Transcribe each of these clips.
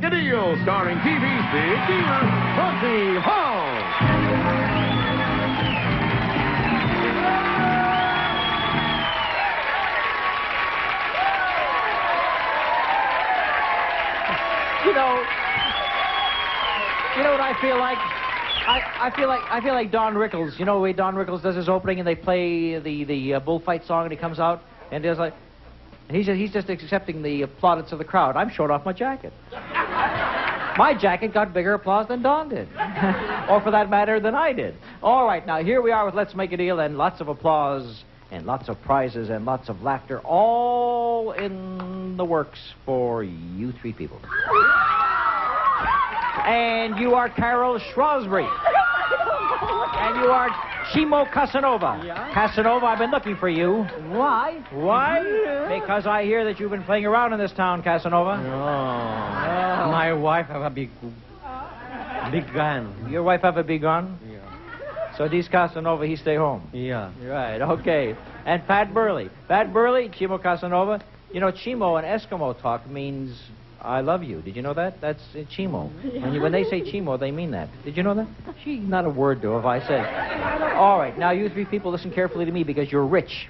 a Deal, starring TV's big dealer, Monty Hall. You know what I feel like? I feel like Don Rickles. You know the way Don Rickles does his opening, and they play the bullfight song, and he comes out and there's like, he's just accepting the plaudits of the crowd. I'm showing off my jacket. My jacket got bigger applause than Don did, or for that matter, than I did. All right, now here we are with Let's Make a Deal, and lots of applause, and lots of prizes, and lots of laughter, all in the works for you three people. And you are Carol Shrewsbury. And you are Chimo Casanova. Yeah? Casanova, I've been looking for you. Why? Why? Because I hear that you've been playing around in this town, Casanova. Oh. My wife have a big gun. Your wife have a big gun? Yeah. So these Casanova, he stay home. Yeah. Right, okay. And Pat Burley. Pat Burley, Chimo Casanova. You know, Chimo in Eskimo talk means I love you. Did you know that? That's Chimo. When they say Chimo, they mean that. Did you know that? Gee, not a word, though, if I say. All right, now you three people listen carefully to me because you're rich.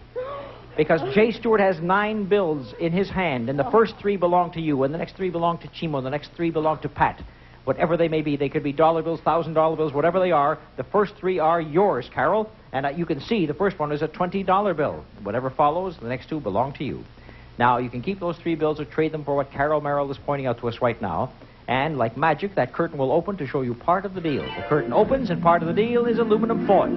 Because Jay Stewart has 9 bills in his hand, and the first 3 belong to you, and the next 3 belong to Chimo, and the next 3 belong to Pat. Whatever they may be, they could be dollar bills, $1,000 bills, whatever they are. The first 3 are yours, Carol, and you can see the first one is a $20 bill. Whatever follows, the next 2 belong to you. Now, you can keep those 3 bills or trade them for what Carol Merrill is pointing out to us right now. And like magic, that curtain will open to show you part of the deal. The curtain opens, and part of the deal is aluminum foil.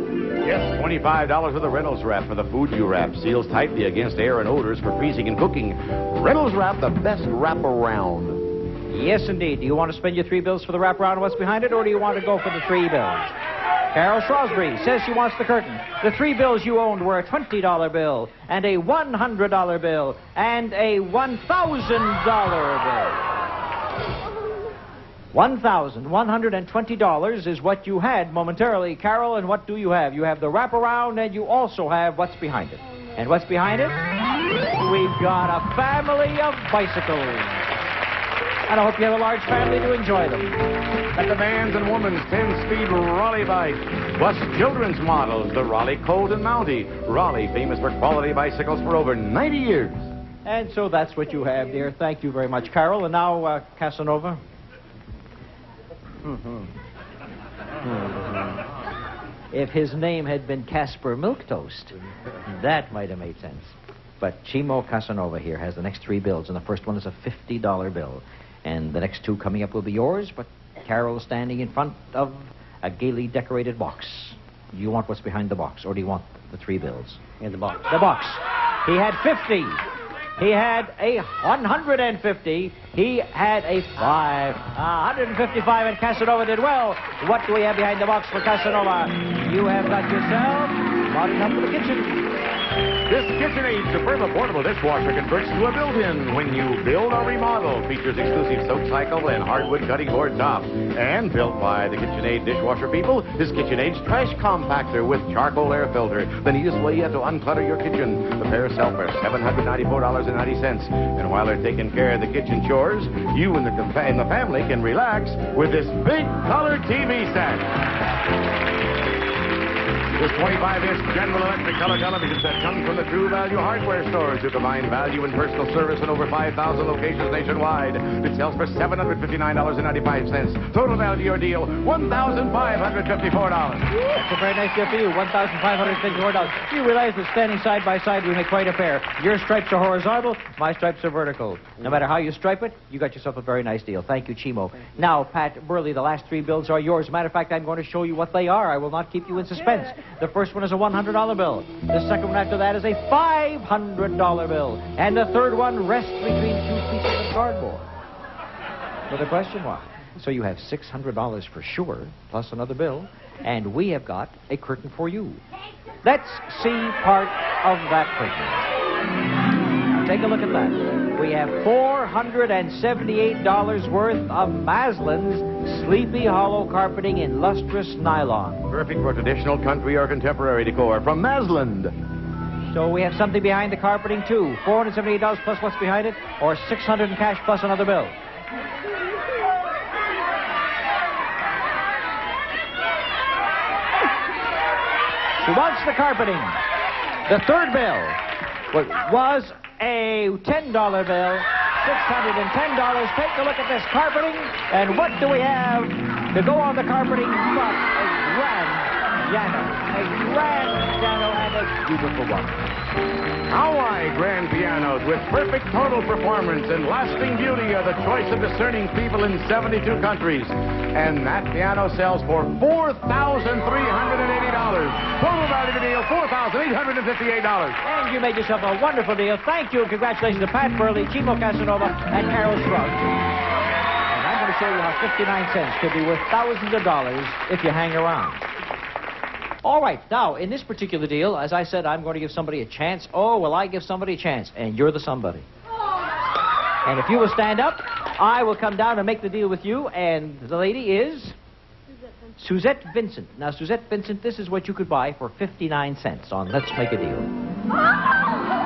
Yes, $25 with a Reynolds wrap for the food you wrap. Seals tightly against air and odors for freezing and cooking. Reynolds wrap, the best wrap around. Yes, indeed. Do you want to spend your 3 bills for the wraparound and what's behind it, or do you want to go for the 3 bills? Carol Shrewsbury says she wants the curtain. The 3 bills you owned were a $20 bill, and a $100 bill, and a $1,000 bill. $1,120 is what you had momentarily, Carol, and what do you have? You have the wraparound, and you also have what's behind it. And what's behind it? We've got a family of bicycles. And I hope you have a large family to enjoy them. At the man's and woman's 10-speed Raleigh bike. Plus children's models, the Raleigh Colt and Mountie. Raleigh, famous for quality bicycles for over 90 years. And so that's what you have, dear. Thank you very much, Carol. And now, Casanova. If his name had been Casper Milquetoast, that might have made sense. But Chimo Casanova here has the next 3 bills, and the first one is a $50 bill. And the next 2 coming up will be yours, but Carol is standing in front of a gaily decorated box. Do you want what's behind the box, or do you want the 3 bills? In the box. The box. He had 50. He had a 150. He had a 155, and Casanova did well. What do we have behind the box for Casanova? You have got yourself brought enough for the kitchen. This KitchenAid Superba portable dishwasher converts to a built-in when you build or remodel. Features exclusive soap cycle and hardwood cutting board top. And built by the KitchenAid dishwasher people is KitchenAid's trash compactor with charcoal air filter. The neatest way yet to unclutter your kitchen. The pair sell for $794.90. And while they're taking care of the kitchen chores, you and the family can relax with this big color TV set. This 25-inch General Electric color television set comes from the True Value hardware stores who combine value and personal service in over 5,000 locations nationwide. It sells for $759.95. Total value of your deal, $1,554. That's a very nice deal for you, $1,554. You realize that standing side by side, we make quite a pair. Your stripes are horizontal, my stripes are vertical. No matter how you stripe it, you got yourself a very nice deal. Thank you, Chimo. Now, Pat Burley, the last 3 bills are yours. Matter of fact, I'm going to show you what they are. I will not keep you in suspense. The first one is a $100 bill. The second one after that is a $500 bill. And the third one rests between 2 pieces of cardboard. So the question was, so you have $600 for sure, plus another bill, and we have got a curtain for you. Let's see part of that curtain. Now take a look at that. We have $478 worth of Maslin's Sleepy Hollow carpeting in lustrous nylon. Perfect for traditional country or contemporary decor from Maslin. So we have something behind the carpeting, too. $478 plus what's behind it, or $600 in cash plus another bill. She wants the carpeting. The third bill was a $10 bill, $610. Take a look at this carpeting, and what do we have to go on the carpeting but a grand piano. A grand piano and a beautiful one. Hawaii grand pianos with perfect total performance and lasting beauty are the choice of discerning people in 72 countries. And that piano sells for $4,380. Total value of the deal, $4,858. And you made yourself a wonderful deal. Thank you and congratulations to Pat Burley, Chimo Casanova, and Carol Shrug. And I'm going to show you how 59 cents could be worth thousands of dollars if you hang around. All right, now, in this particular deal, as I said, I'm going to give somebody a chance. Oh, will I give somebody a chance? And you're the somebody. And if you will stand up, I will come down and make the deal with you. And the lady is? Suzette Vincent. Now, Suzette Vincent, this is what you could buy for 59 cents on Let's Make a Deal.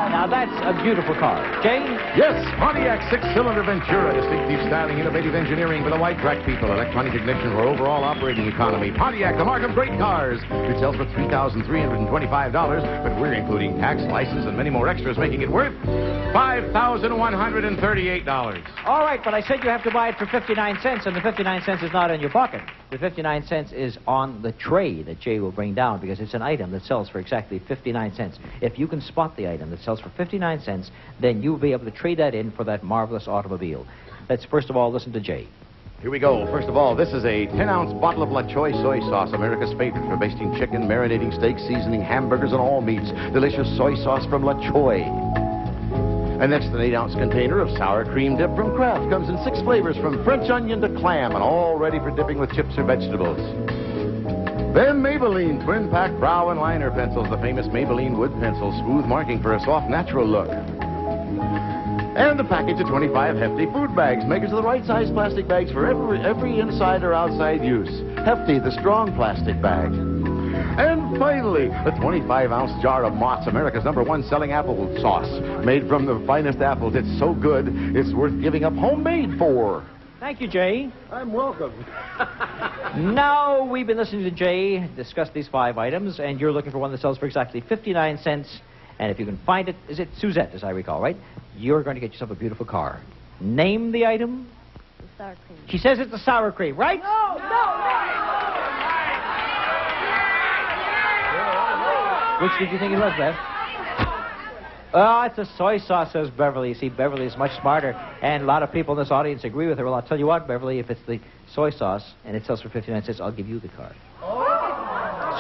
Now, that's a beautiful car. Jane? Yes, Pontiac six-cylinder Ventura. Distinctive styling, innovative engineering for the white track people. Electronic ignition for overall operating economy. Pontiac, the mark of great cars. It sells for $3,325, but we're including tax, license, and many more extras, making it worth $5,138. All right, but I said you have to buy it for 59 cents, and the 59 cents is not in your pocket. The 59 cents is on the tray that Jay will bring down because it's an item that sells for exactly 59 cents. If you can spot the item that sells for 59 cents, then you'll be able to trade that in for that marvelous automobile. Let's first of all listen to Jay. Here we go. First of all, this is a 10-ounce bottle of La Choy soy sauce, America's favorite for basting chicken, marinating steaks, seasoning hamburgers, and all meats. Delicious soy sauce from La Choy. And next, an 8-ounce container of sour cream dip from Kraft. Comes in 6 flavors from French onion to clam, and all ready for dipping with chips or vegetables. Then Maybelline Twin Pack Brow and Liner Pencils, the famous Maybelline wood pencil, smooth marking for a soft, natural look. And a package of 25 Hefty food bags, makers of the right size plastic bags for every inside or outside use. Hefty, the strong plastic bag. And finally, a 25-ounce jar of Mott's, America's #1 selling apple sauce, made from the finest apples. It's so good, it's worth giving up homemade for. Thank you, Jay. I'm welcome. Now, we've been listening to Jay discuss these 5 items, and you're looking for one that sells for exactly 59 cents. And if you can find it, is it Suzette, as I recall, right? You're going to get yourself a beautiful car. Name the item. The sour cream. She says it's the sour cream, right? No. Which did you think it was, Beth? Oh, it's a soy sauce, says Beverly. You see, Beverly is much smarter, and a lot of people in this audience agree with her. Well, I'll tell you what, Beverly, if it's the soy sauce and it sells for 59 cents, I'll give you the card.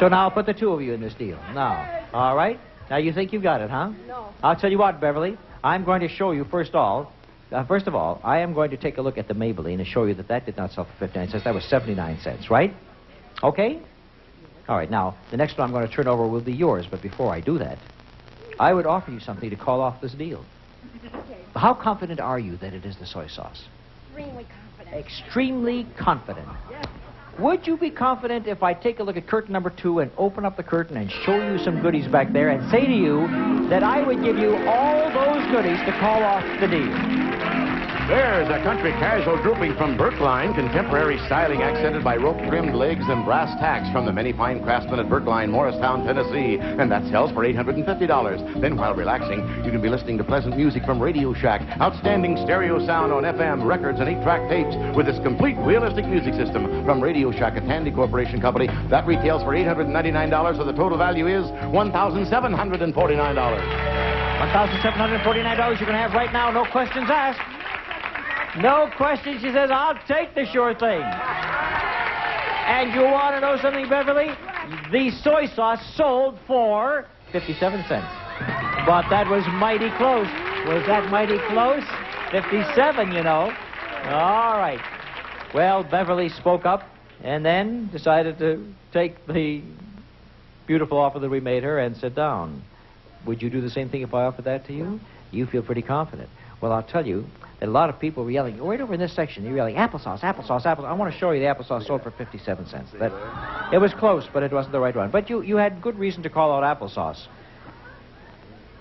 So now I'll put the 2 of you in this deal. Now, all right? Now, you think you got it, huh? No. I'll tell you what, Beverly. I'm going to show you, first of all, I am going to take a look at the Maybelline and show you that did not sell for 59 cents. That was 79 cents, right? Okay? All right, now, the next one I'm going to turn over will be yours, but before I do that, I would offer you something to call off this deal. Okay. How confident are you that it is the soy sauce? Extremely confident. Extremely confident. Yes. Would you be confident if I take a look at curtain number 2 and open up the curtain and show you some goodies back there and say to you that I would give you all those goodies to call off the deal? There's a country casual drooping from Berkline, contemporary styling accented by rope-trimmed legs and brass tacks from the many fine craftsmen at Berkline, Morristown, Tennessee, and that sells for $850. Then, while relaxing, you can be listening to pleasant music from Radio Shack, outstanding stereo sound on FM, records, and 8-track tapes with this complete realistic music system from Radio Shack, a Tandy Corporation company. That retails for $899, so the total value is $1,749. $1,749 you can have right now, no questions asked. No questions. She says, I'll take the sure thing. And you want to know something, Beverly? The soy sauce sold for 57 cents. But that was mighty close. Was that mighty close? 57, you know. All right. Well, Beverly spoke up and then decided to take the beautiful offer that we made her and sit down. Would you do the same thing if I offered that to you? You feel pretty confident. Well, I'll tell you that a lot of people were yelling, right over in this section, you're yelling, applesauce, applesauce, applesauce. I want to show you the applesauce sold for 57 cents. It was close, but it wasn't the right one. But you had good reason to call out applesauce.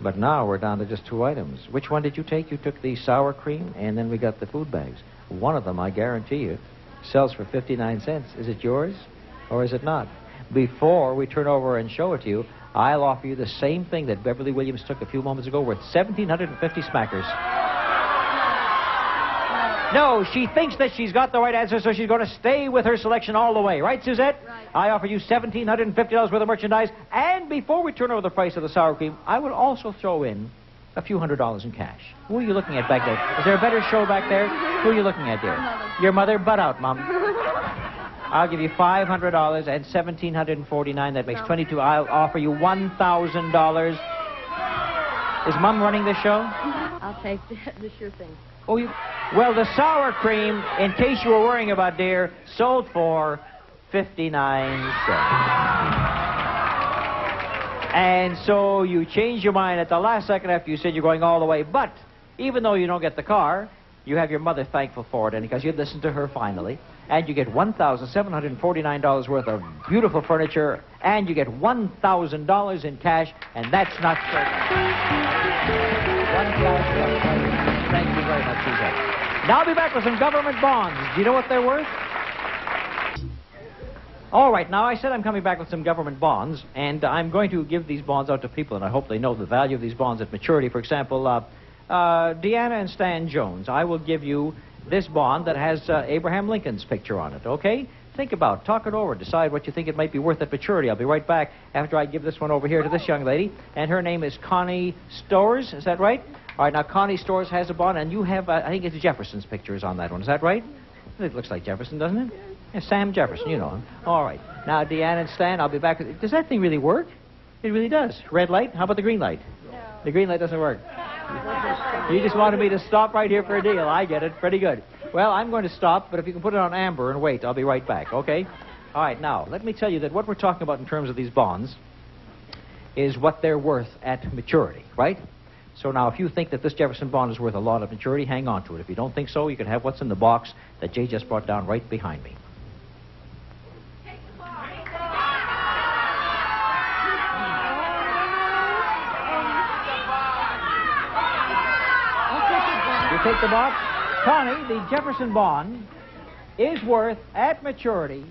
But now we're down to just 2 items. Which one did you take? You took the sour cream, and then we got the food bags. One of them, I guarantee you, sells for 59 cents. Is it yours, or is it not? before we turn over and show it to you, I'll offer you the same thing that Beverly Williams took a few moments ago, worth 1,750 smackers. No, she thinks that she's got the right answer, so she's going to stay with her selection all the way. Right, Suzette? Right. I offer you $1,750 worth of merchandise. And before we turn over the price of the sour cream, I would also throw in a few $100s in cash. Who are you looking at back there? Is there a better show back there? Who are you looking at, dear? Your mother? Butt out, Mom. I'll give you $500 and $1,749. That makes $22. I'll offer you $1,000. Is Mom running the show? I'll take the sure thing. Oh, you... Well, the sour cream, in case you were worrying about, dear, sold for 59 cents. And so you changed your mind at the last second after you said you're going all the way. But even though you don't get the car, you have your mother thankful for it, and because you listened to her finally, and you get $1,749 worth of beautiful furniture, and you get $1,000 in cash, and that's not fair. $1,000. Thank you very much, Suzette. Now I'll be back with some government bonds. Do you know what they're worth? All right, now I said I'm coming back with some government bonds, and I'm going to give these bonds out to people, and I hope they know the value of these bonds at maturity. For example, Deanna and Stan Jones, I will give you this bond that has Abraham Lincoln's picture on it, okay? Think about it, talk it over, decide what you think it might be worth at maturity. I'll be right back after I give this one over here to this young lady, and her name is Connie Stores, is that right? All right, now Connie Stores has a bond, and you have, I think it's Jefferson's picture is on that one. Is that right? It looks like Jefferson, doesn't it? Yeah, Sam Jefferson, you know him. All right. Now, Deanna and Stan, I'll be back. Does that thing really work? It really does. Red light? How about the green light? No. The green light doesn't work. You just wanted me to stop right here for a deal. I get it. Pretty good. Well, I'm going to stop, but if you can put it on amber and wait, I'll be right back, okay? All right, now, let me tell you that what we're talking about in terms of these bonds is what they're worth at maturity, right? So now, if you think that this Jefferson bond is worth a lot at maturity, hang on to it. If you don't think so, you can have what's in the box that Jay just brought down right behind me. You take the box? Connie, the Jefferson bond is worth, at maturity,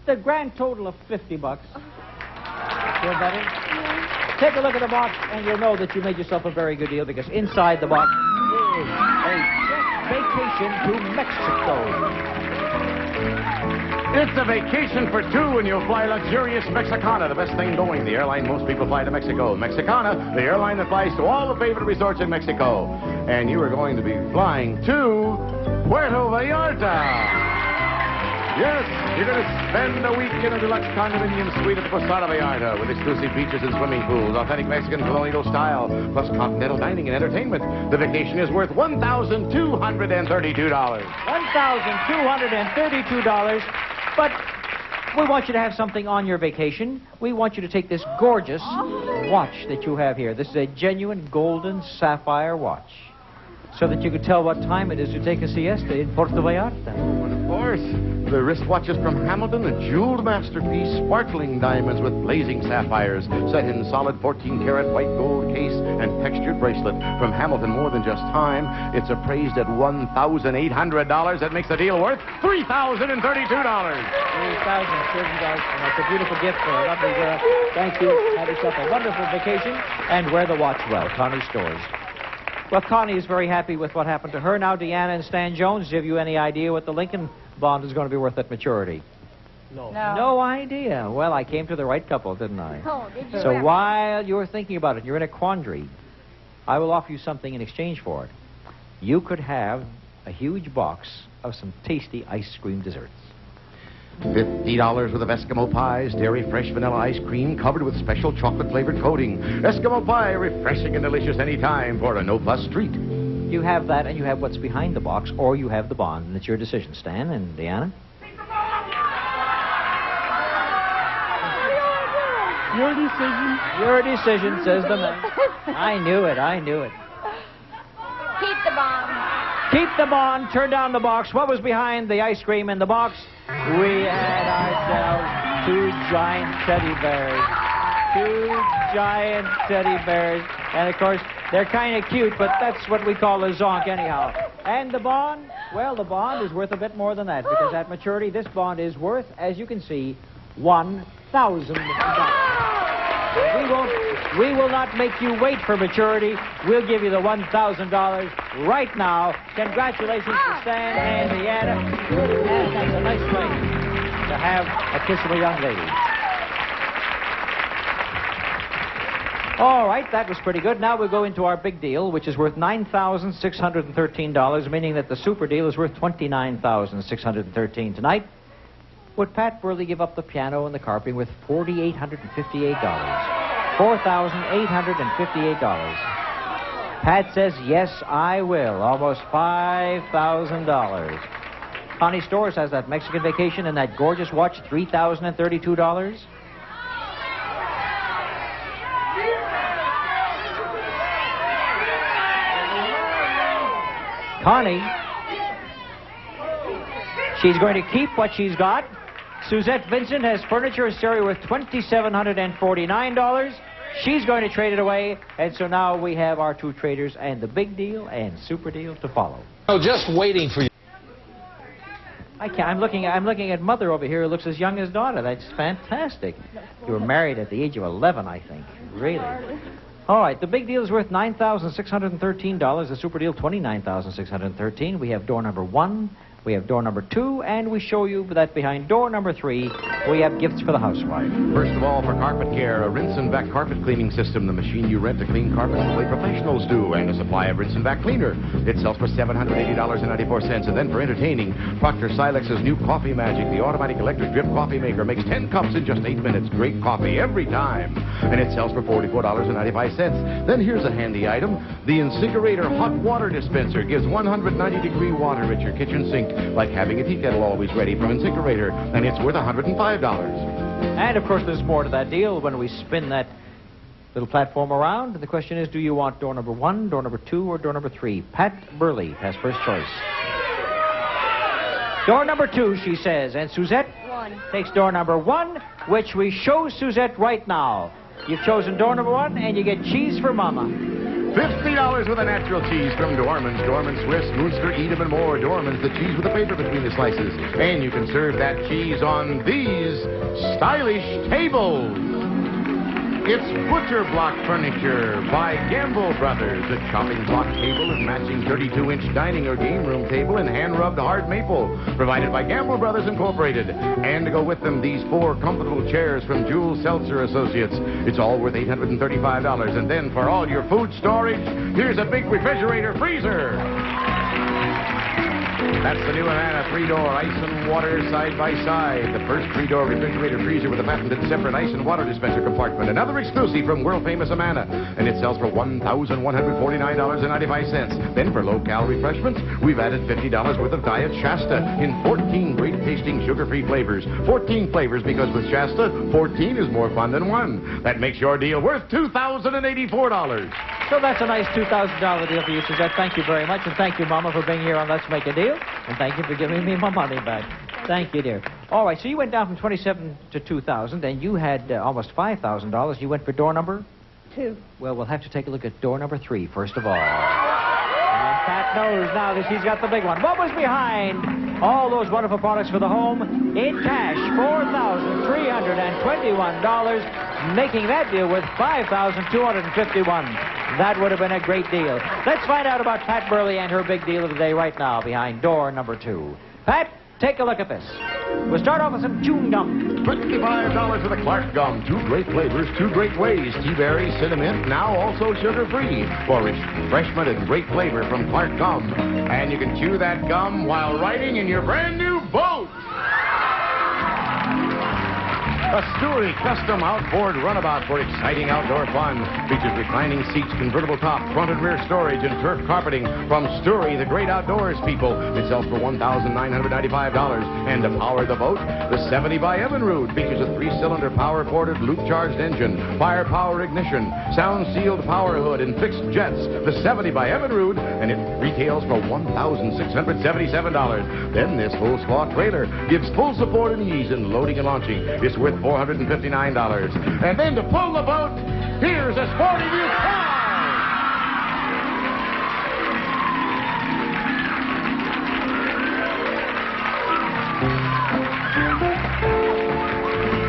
the grand total of $50. Feel better? Take a look at the box, and you'll know that you made yourself a very good deal, because inside the box is a vacation to Mexico. It's a vacation for two, and you'll fly luxurious Mexicana, the best thing going. The airline most people fly to Mexico. Mexicana, the airline that flies to all the favorite resorts in Mexico. And you are going to be flying to Puerto Vallarta. Yes, you're going to spend a week in a deluxe condominium suite at the Posada Vallarta with exclusive beaches and swimming pools, authentic Mexican colonial style, plus continental dining and entertainment. The vacation is worth $1,232. $1,232. But we want you to have something on your vacation. We want you to take this gorgeous watch that you have here. This is a genuine golden sapphire watch, so that you can tell what time it is to take a siesta in Puerto Vallarta. But of course, the wristwatch is from Hamilton, a jeweled masterpiece, sparkling diamonds with blazing sapphires, set in solid 14-karat white gold case and textured bracelet. From Hamilton, more than just time, it's appraised at $1,800. That makes the deal worth $3,032. $3,032, and that's a beautiful gift for a lovely girl. Thank you. Have yourself a wonderful vacation, and wear the watch well. Connie Stores. Well, Connie is very happy with what happened to her. Now, Deanna and Stan Jones, have you any idea what the Lincoln bond is going to be worth at maturity? No. No idea. Well, I came to the right couple, didn't I? Oh, did you? So while you're thinking about it, you're in a quandary, I will offer you something in exchange for it. You could have a huge box of some tasty ice cream desserts. $50 worth of Eskimo pies, dairy fresh vanilla ice cream covered with special chocolate-flavored coating. Eskimo pie, refreshing and delicious any time for a no-fuss treat. You have that, and you have what's behind the box, or you have the bond, and it's your decision. Stan and Deanna? Your decision. Your decision, says the man. I knew it. Keep the bomb. Keep the bond, turn down the box. What was behind the ice cream in the box? We had ourselves two giant teddy bears. Two giant teddy bears. And, of course, they're kind of cute, but that's what we call a zonk anyhow. And the bond? Well, the bond is worth a bit more than that, because at maturity, this bond is worth, as you can see, $1,000. We will not make you wait for maturity. We'll give you the $1,000 right now. Congratulations to Stan and Deanna. And that's a nice way to have a kiss of a young lady. All right, that was pretty good. Now we'll go into our big deal, which is worth $9,613, meaning that the super deal is worth $29,613 tonight. Would Pat Burley give up the piano and the carpeting with $4,858? $4,858. Pat says, yes, I will. Almost $5,000. Connie Stores has that Mexican vacation and that gorgeous watch, $3,032. Connie, she's going to keep what she's got. Suzette Vincent has furniture and stereo worth $2,749. She's going to trade it away, and so now we have our two traders and the big deal and super deal to follow. Oh, just waiting for you. I can't. I'm looking at Mother over here who looks as young as daughter. That's fantastic. You were married at the age of 11, I think. Really. All right, the big deal is worth $9,613. The super deal, $29,613. We have door number 1. We have door number 2, and we show you that behind door number 3, we have gifts for the housewife. First of all, for carpet care, a rinse and vac carpet cleaning system, the machine you rent to clean carpets the way professionals do, and a supply of rinse and vac cleaner. It sells for $780.94. And then for entertaining, Proctor Silex's new Coffee Magic, the automatic electric drip coffee maker, makes 10 cups in just 8 minutes. Great coffee every time. And it sells for $44.95. Then here's a handy item. The InSinkerator hot water dispenser gives 190-degree water at your kitchen sink, like having a tea kettle always ready from InSinkerator, and it's worth $105. And, of course, there's more to that deal when we spin that little platform around. And the question is, do you want door number 1, door number 2, or door number 3? Pat Burley has first choice. Door number 2, she says. And Suzette 1 takes door number 1, which we show Suzette right now. You've chosen door number 1, and you get cheese for Mama. $50 with a natural cheese from Dorman's. Dorman's Swiss, Munster, Edam, and more. Dorman's, the cheese with the paper between the slices. And you can serve that cheese on these stylish tables. It's Butcher Block Furniture by Gamble Brothers. A chopping block table and matching 32-inch dining or game room table in hand-rubbed hard maple. Provided by Gamble Brothers Incorporated. And to go with them, these 4 comfortable chairs from Jules Seltzer Associates. It's all worth $835. And then for all your food storage, here's a big refrigerator freezer. That's the new Amana 3-door ice and water side-by-side. The first 3-door refrigerator freezer with a patented separate ice and water dispenser compartment. Another exclusive from world-famous Amana. And it sells for $1,149.95. Then for low-cal refreshments, we've added $50 worth of Diet Shasta in 14 great-tasting sugar-free flavors. 14 flavors because with Shasta, 14 is more fun than 1. That makes your deal worth $2,084. So that's a nice $2,000 deal for you, Suzette. Thank you very much. And thank you, Mama, for being here on Let's Make a Deal. And thank you for giving me my money back. Thank you, dear. All right, so you went down from 27 to 2,000, and you had almost $5,000. You went for door number? 2. Well, we'll have to take a look at door number 3, first of all. And Pat knows now that she's got the big one. What was behind all those wonderful products for the home? In cash, $4,321, making that deal worth $5,251. That would have been a great deal. Let's find out about Pat Burley and her big deal of the day right now behind door number 2. Pat, take a look at this. We'll start off with some chewing gum. $25 for the Clark gum. 2 great flavors, 2 great ways. Tea berry, cinnamon, now also sugar-free. For refreshment and great flavor from Clark gum. And you can chew that gum while riding in your brand new boat. A Story custom outboard runabout for exciting outdoor fun. Features reclining seats, convertible top, front and rear storage, and turf carpeting from Story, the great outdoors people. It sells for $1,995. And to power the boat, the 70 by Evinrude features a 3-cylinder power-ported, loop-charged engine, firepower ignition, sound-sealed power hood, and fixed jets. The 70 by Evinrude, and it retails for $1,677. Then this full squat trailer gives full support and ease in loading and launching. It's worth $459. And then to pull the boat, here's a sporty new car.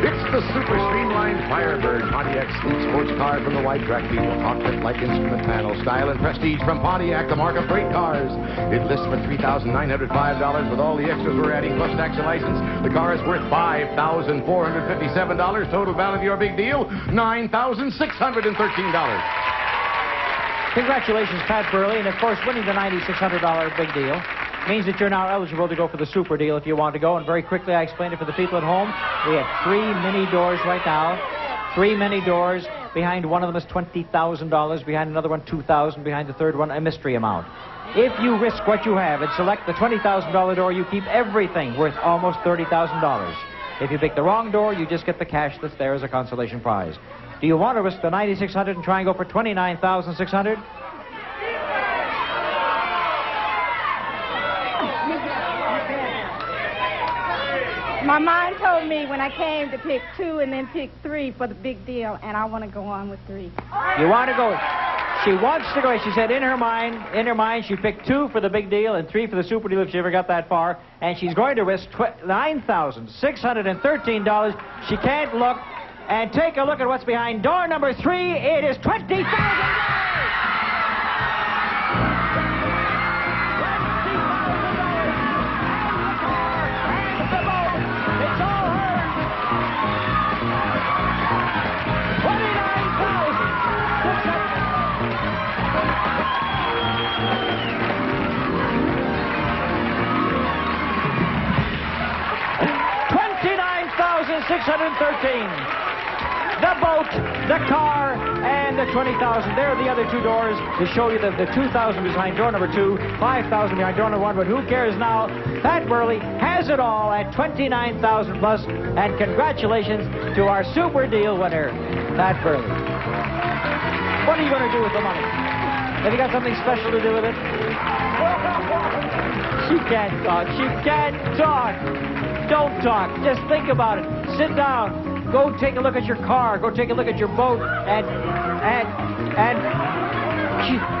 It's the super refined Firebird Pontiac sleek sports car from the White Track people. Cockpit-like instrument panel, style and prestige from Pontiac, the mark of great cars. It lists for $3,905 with all the extras we're adding, plus tax and license. The car is worth $5,457. Total value of your big deal, $9,613. Congratulations, Pat Burley. And, of course, winning the $9,600 big deal means that you're now eligible to go for the super deal if you want to go. And very quickly, I explained it for the people at home. We have 3 mini doors right now. 3 mini doors. Behind one of them is $20,000. Behind another one, $2,000. Behind the third one, a mystery amount. If you risk what you have and select the $20,000 door, you keep everything worth almost $30,000. If you pick the wrong door, you just get the cash that's there as a consolation prize. Do you want to risk the $9,600 and try and go for $29,600? My mind told me when I came to pick 2 and then pick 3 for the big deal, and I want to go on with 3. You want to go? She wants to go. She said in her mind, she picked 2 for the big deal and 3 for the super deal if she ever got that far, and she's going to risk $9,613. She can't look. And take a look at what's behind door number 3. It is $20,000. $29,613. The boat, the car, and the $20,000. There are the other 2 doors to show you that the $2,000 behind door number 2, $5,000 behind door number 1. But who cares now? Pat Burley has it all at $29,000 plus. And congratulations to our super deal winner, Pat Burley. What are you going to do with the money? Have you got something special to do with it? She can't talk. She can't talk. Don't talk. Just think about it. Sit down. Go take a look at your car. Go take a look at your boat. And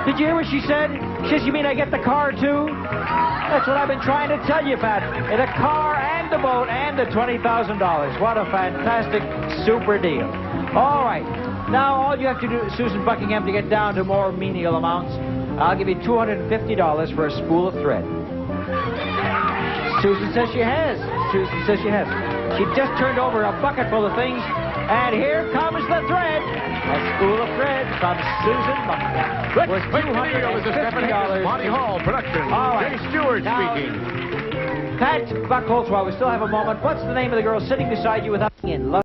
did you hear what she said? She says, you mean I get the car too? That's what I've been trying to tell you, Pat. The car and the boat and the $20,000. What a fantastic super deal. All right. Now all you have to do, Susan Buckingham, to get down to more menial amounts, I'll give you $250 for a spool of thread. Susan says she has. Susan says she has. She just turned over a bucket full of things, and here comes the thread. A spool of thread from Susan Buckingham. Worth $250. Monty Hall production. All right. Jay Stewart speaking. Pat Buckholz, while we still have a moment, what's the name of the girl sitting beside you without in love?